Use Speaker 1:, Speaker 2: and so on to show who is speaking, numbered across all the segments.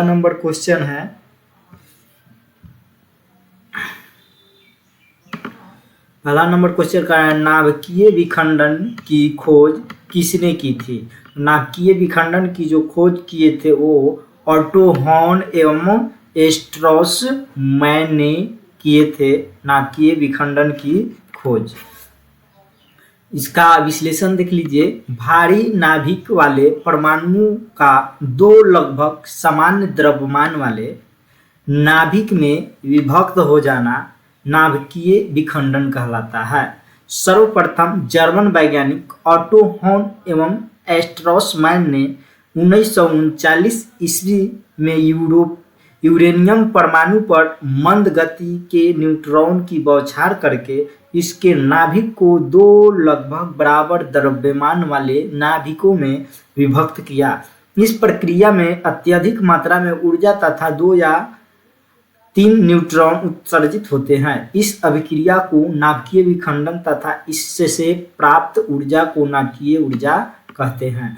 Speaker 1: Number question है, पहला number question का है नाभिकीय विखंडन की खोज किसने की थी। नाभिकीय विखंडन की जो खोज किए थे वो ऑटो हॉर्न एवं स्ट्रॉसमैन ने किए थे। नाभिकीय विखंडन की खोज, इसका विश्लेषण देख लीजिए। भारी नाभिक वाले परमाणुओं का दो लगभग समान द्रव्यमान वाले नाभिक में विभक्त हो जाना नाभिकीय विखंडन कहलाता है। सर्वप्रथम जर्मन वैज्ञानिक ऑटो हॉर्न एवं स्ट्रॉसमैन ने 1939 ईस्वी में यूरेनियम परमाणु पर मंद गति के न्यूट्रॉन की बौछार करके इसके नाभिक को दो लगभग बराबर द्रव्यमान वाले नाभिकों में विभक्त किया। इस प्रक्रिया में अत्यधिक मात्रा में ऊर्जा तथा 2 या 3 न्यूट्रॉन उत्सर्जित होते हैं। इस अभिक्रिया को नाभिकीय विखंडन तथा इससे प्राप्त ऊर्जा को नाभिकीय ऊर्जा कहते हैं।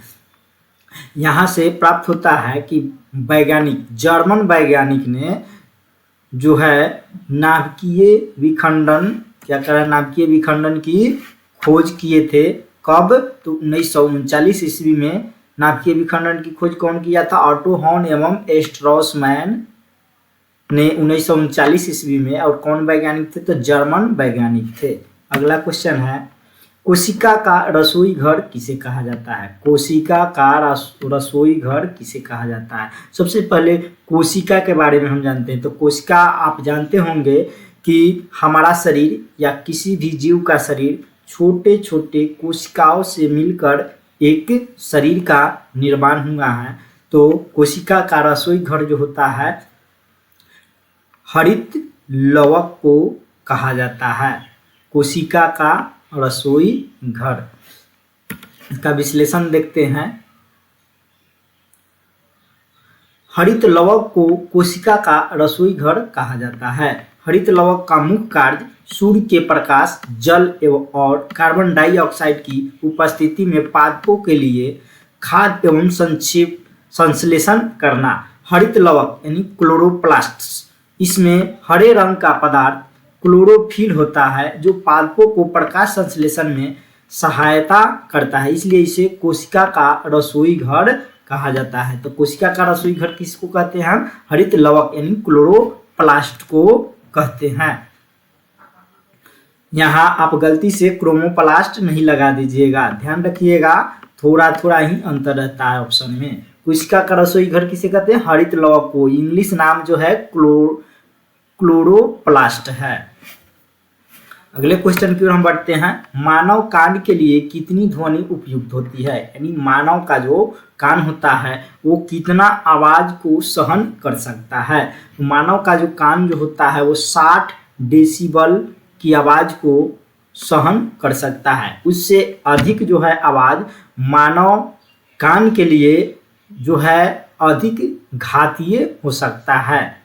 Speaker 1: यहाँ से प्राप्त होता है कि जर्मन वैज्ञानिक ने जो है नाभिकीय विखंडन क्या करा, नाभिकीय विखंडन की खोज किए थे। कब? तो 1939 ईस्वी में नाभिकीय विखंडन की खोज कौन किया था? ऑटो हॉर्न एवं स्ट्रॉसमैन ने 1939 ईस्वी में। और कौन वैज्ञानिक थे? तो जर्मन वैज्ञानिक थे। अगला क्वेश्चन है, कोशिका का रसोई घर किसे कहा जाता है? कोशिका का रसोई घर किसे कहा जाता है? सबसे पहले कोशिका के बारे में हम जानते हैं। तो कोशिका आप जानते होंगे कि हमारा शरीर या किसी भी जीव का शरीर छोटे छोटे कोशिकाओं से मिलकर एक शरीर का निर्माण हुआ है। तो कोशिका का रसोई घर जो होता है हरित लवक को कहा जाता है। कोशिका का रसोई घर, इसका विश्लेषण देखते हैं। हरित लवक को कोशिका का रसोई घर कहा जाता है। हरित लवक का मुख्य कार्य सूर्य के प्रकाश, जल और कार्बन डाइऑक्साइड की उपस्थिति में पादपों के लिए खाद्य एवं संश्लेषण करना। हरित लवक यानी क्लोरोप्लास्ट, इसमें हरे रंग का पदार्थ क्लोरोफिल होता है जो पादपों को प्रकाश संश्लेषण में सहायता करता है, इसलिए इसे कोशिका का रसोई घर कहा जाता है। तो कोशिका का रसोई घर किसको कहते हैं? हम हरित लवक यानी क्लोरोप्लास्ट को कहते हैं। यहाँ आप गलती से क्रोमोप्लास्ट नहीं लगा दीजिएगा, ध्यान रखिएगा, थोड़ा थोड़ा ही अंतर रहता है ऑप्शन में। कोशिका का रसोई घर किसे कहते हैं? हरित लवक को। इंग्लिश नाम जो है क्लोरोप्लास्ट है। अगले क्वेश्चन की ओर हम बढ़ते हैं। मानव कान के लिए कितनी ध्वनि उपयुक्त होती है? यानी मानव का जो कान होता है वो कितना आवाज को सहन कर सकता है? तो मानव का जो कान जो होता है वो 60 डेसिबल की आवाज को सहन कर सकता है। उससे अधिक जो है आवाज मानव कान के लिए जो है अधिक घातीय हो सकता है।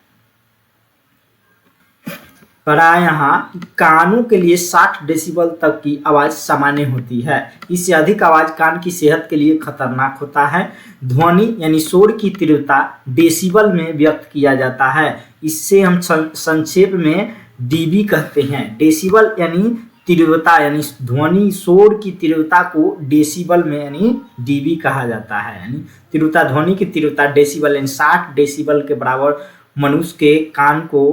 Speaker 1: करा यहाँ कानों के लिए 60 डेसिबल तक की आवाज सामान्य होती है। इससे अधिक आवाज कान की सेहत के लिए खतरनाक होता है। ध्वनि यानी शोर की तीव्रता डेसिबल में व्यक्त किया जाता है। इससे हम संक्षेप में डीबी कहते हैं। डेसिबल यानी तीव्रता, यानी ध्वनि शोर की तीव्रता को डेसिबल में यानी डीबी कहा जाता है। यानी तीव्रता, ध्वनि की तीव्रता डेसिबल यानी 60 डेसिबल के बराबर मनुष्य के कान को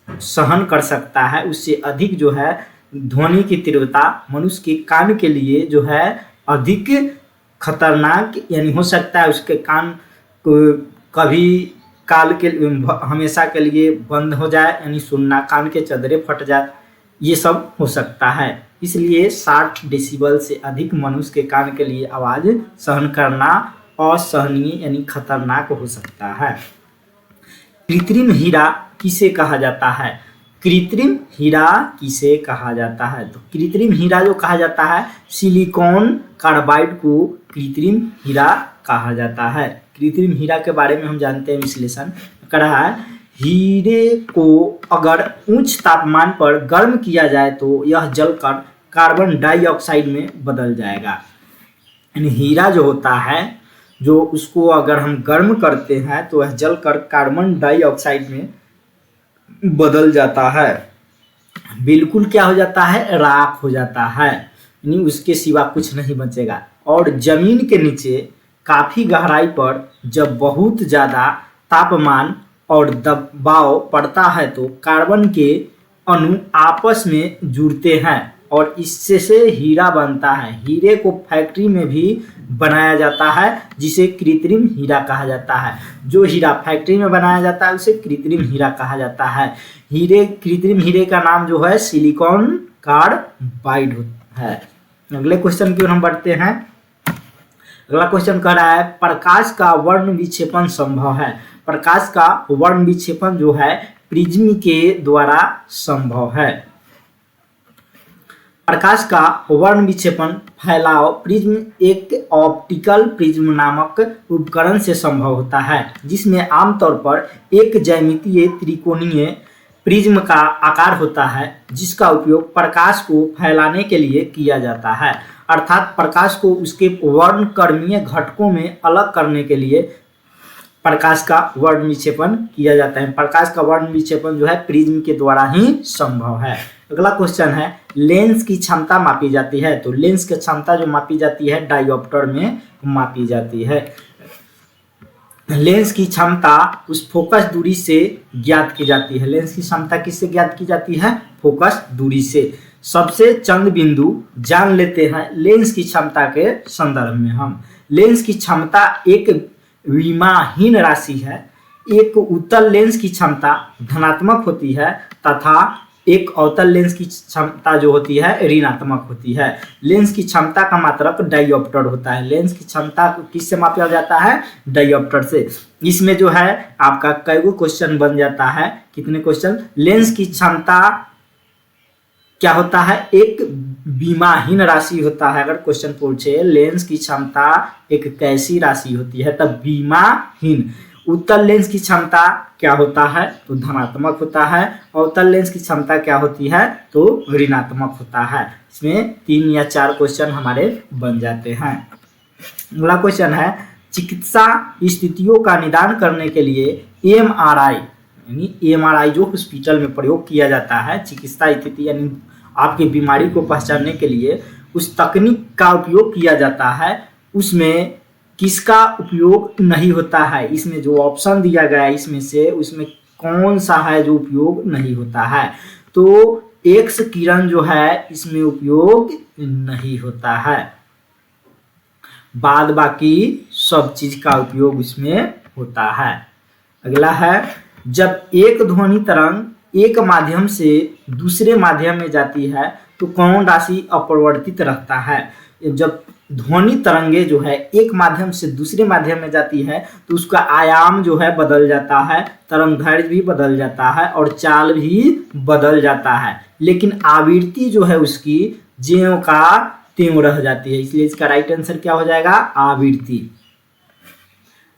Speaker 1: सहन कर सकता है। उससे अधिक जो है ध्वनि की तीव्रता मनुष्य के कान के लिए जो है अधिक खतरनाक यानी हो सकता है उसके कान को कभी काल के हमेशा के लिए बंद हो जाए, यानी सुनना, कान के चदरे फट जाए, ये सब हो सकता है। इसलिए 60 डेसिबल से अधिक मनुष्य के कान के लिए आवाज सहन करना असहनीय यानी खतरनाक हो सकता है। कृत्रिम हीरा किसे कहा जाता है? कृत्रिम हीरा किसे कहा जाता है? तो कृत्रिम हीरा जो कहा जाता है सिलिकॉन कार्बाइड को कृत्रिम हीरा कहा जाता है। कृत्रिम हीरा के बारे में हम जानते हैं, विश्लेषण कर रहा है। हीरे को अगर उच्च तापमान पर गर्म किया जाए तो यह जलकर कार्बन डाइऑक्साइड में बदल जाएगा। यानी हीरा जो होता है जो उसको अगर हम गर्म करते हैं तो वह जलकर कार्बन डाइऑक्साइड में बदल जाता है, बिल्कुल क्या हो जाता है, राख हो जाता है, यानी उसके सिवा कुछ नहीं बचेगा। और जमीन के नीचे काफी गहराई पर जब बहुत ज्यादा तापमान और दबाव पड़ता है तो कार्बन के अणु आपस में जुड़ते हैं और इससे से हीरा बनता है। हीरे को फैक्ट्री में भी बनाया जाता है जिसे कृत्रिम हीरा कहा जाता है। जो हीरा फैक्ट्री में बनाया जाता है उसे कृत्रिम हीरा कहा जाता है। कृत्रिम हीरे का नाम जो है सिलिकॉन कार्बाइड है। अगले क्वेश्चन की ओर हम बढ़ते हैं। अगला क्वेश्चन कह रहा है प्रकाश का वर्ण विक्षेपण संभव है। प्रकाश का वर्ण विक्षेपण जो है प्रिज्म के द्वारा संभव है। प्रकाश का वर्ण विक्षेपण फैलाव प्रिज्म एक ऑप्टिकल प्रिज्म नामक उपकरण से संभव होता है जिसमें आमतौर पर एक ज्यामितीय त्रिकोणीय प्रिज्म का आकार होता है जिसका उपयोग प्रकाश को फैलाने के लिए किया जाता है। अर्थात प्रकाश को उसके वर्णक्रमीय घटकों में अलग करने के लिए प्रकाश का वर्ण विक्षेपण किया जाता है। प्रकाश का वर्ण विक्षेपण जो है प्रिज्म के द्वारा ही संभव है। अगला क्वेश्चन है लेंस की क्षमता मापी जाती है। तो लेंस की क्षमता जो मापी जाती है डायोप्टर में मापी जाती है। लेंस की क्षमता उस फोकस दूरी से ज्ञात की जाती है। लेंस की क्षमता किससे ज्ञात की जाती है? फोकस दूरी से। सबसे चंद बिंदु जान लेते हैं लेंस की क्षमता के संदर्भ में। हम लेंस की क्षमता एक विमाहीन राशि है। एक उत्तल लेंस की क्षमता धनात्मक होती है तथा एक अवतल लेंस की क्षमता जो होती है ऋणात्मक होती है। लेंस की क्षमता का मात्रक डायोप्टर होता है। लेंस की क्षमता किससे मापा जाता है? डायोप्टर से। इसमें जो है आपका कई गो क्वेश्चन बन जाता है। कितने क्वेश्चन? लेंस की क्षमता क्या होता है? एक विमाहीन राशि होता है। अगर क्वेश्चन पूछे लेंस की क्षमता एक कैसी राशि होती है तब विमाहीन। उत्तल लेंस की क्षमता क्या होता है? तो धनात्मक होता है। अवतल लेंस की क्षमता क्या होती है? तो ऋणात्मक होता है। इसमें 3 या 4 क्वेश्चन हमारे बन जाते हैं। अगला क्वेश्चन है चिकित्सा स्थितियों का निदान करने के लिए एमआरआई यानी एमआरआई जो हॉस्पिटल में प्रयोग किया जाता है चिकित्सा स्थिति यानी आपकी बीमारी को पहचानने के लिए उस तकनीक का उपयोग किया जाता है उसमें किसका उपयोग नहीं होता है? इसमें जो ऑप्शन दिया गया है इसमें से उसमें कौन सा है जो उपयोग नहीं होता है? तो एक्स किरण जो है इसमें उपयोग नहीं होता है। बाद बाकी सब चीज का उपयोग इसमें होता है। अगला है जब एक ध्वनि तरंग एक माध्यम से दूसरे माध्यम में जाती है तो कौन राशि अपरिवर्तित रहता है? जब ध्वनि तरंगे जो है एक माध्यम से दूसरे माध्यम में जाती है तो उसका आयाम जो है बदल जाता है, तरंगदैर्घ्य भी बदल जाता है और चाल भी बदल जाता है, लेकिन आवृत्ति जो है उसकी ज्यों का त्यों रह जाती है। इसलिए इसका राइट आंसर क्या हो जाएगा? आवृत्ति।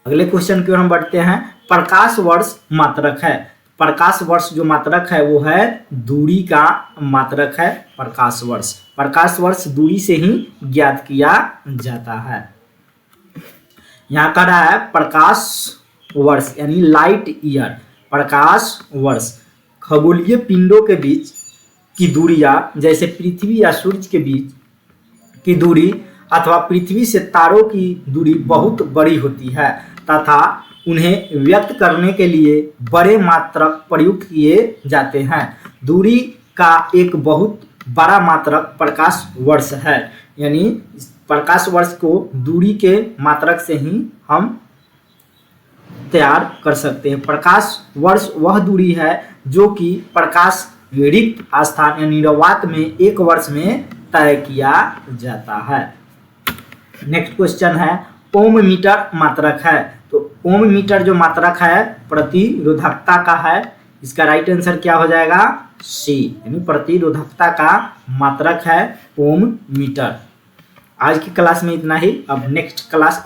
Speaker 1: अगले क्वेश्चन की ओर हम बढ़ते हैं। प्रकाश वर्ष मात्रक है। प्रकाश वर्ष जो मात्रक है वो है दूरी का मात्रक है प्रकाश वर्ष। प्रकाश वर्ष दूरी से ही ज्ञात किया जाता है। यहाँ कह रहा है प्रकाश वर्ष यानी लाइट ईयर। प्रकाश वर्ष खगोलीय पिंडों के बीच की दूरियां जैसे पृथ्वी या सूर्य के बीच की दूरी अथवा पृथ्वी से तारों की दूरी बहुत बड़ी होती है तथा उन्हें व्यक्त करने के लिए बड़े मात्रक प्रयुक्त किए जाते हैं। दूरी का एक बहुत बड़ा मात्रक प्रकाश वर्ष है। यानी प्रकाश वर्ष को दूरी के मात्रक से ही हम तैयार कर सकते हैं। प्रकाश वर्ष वह दूरी है जो कि प्रकाश रिक्त स्थान यानी निर्वात में एक वर्ष में तय किया जाता है। नेक्स्ट क्वेश्चन है ओम मीटर मात्रक है। तो ओम मीटर जो मात्रक है प्रतिरोधकता का है। इसका राइट आंसर क्या हो जाएगा? सी यानी प्रतिरोधकता का मात्रक है ओम मीटर। आज की क्लास में इतना ही। अब नेक्स्ट क्लास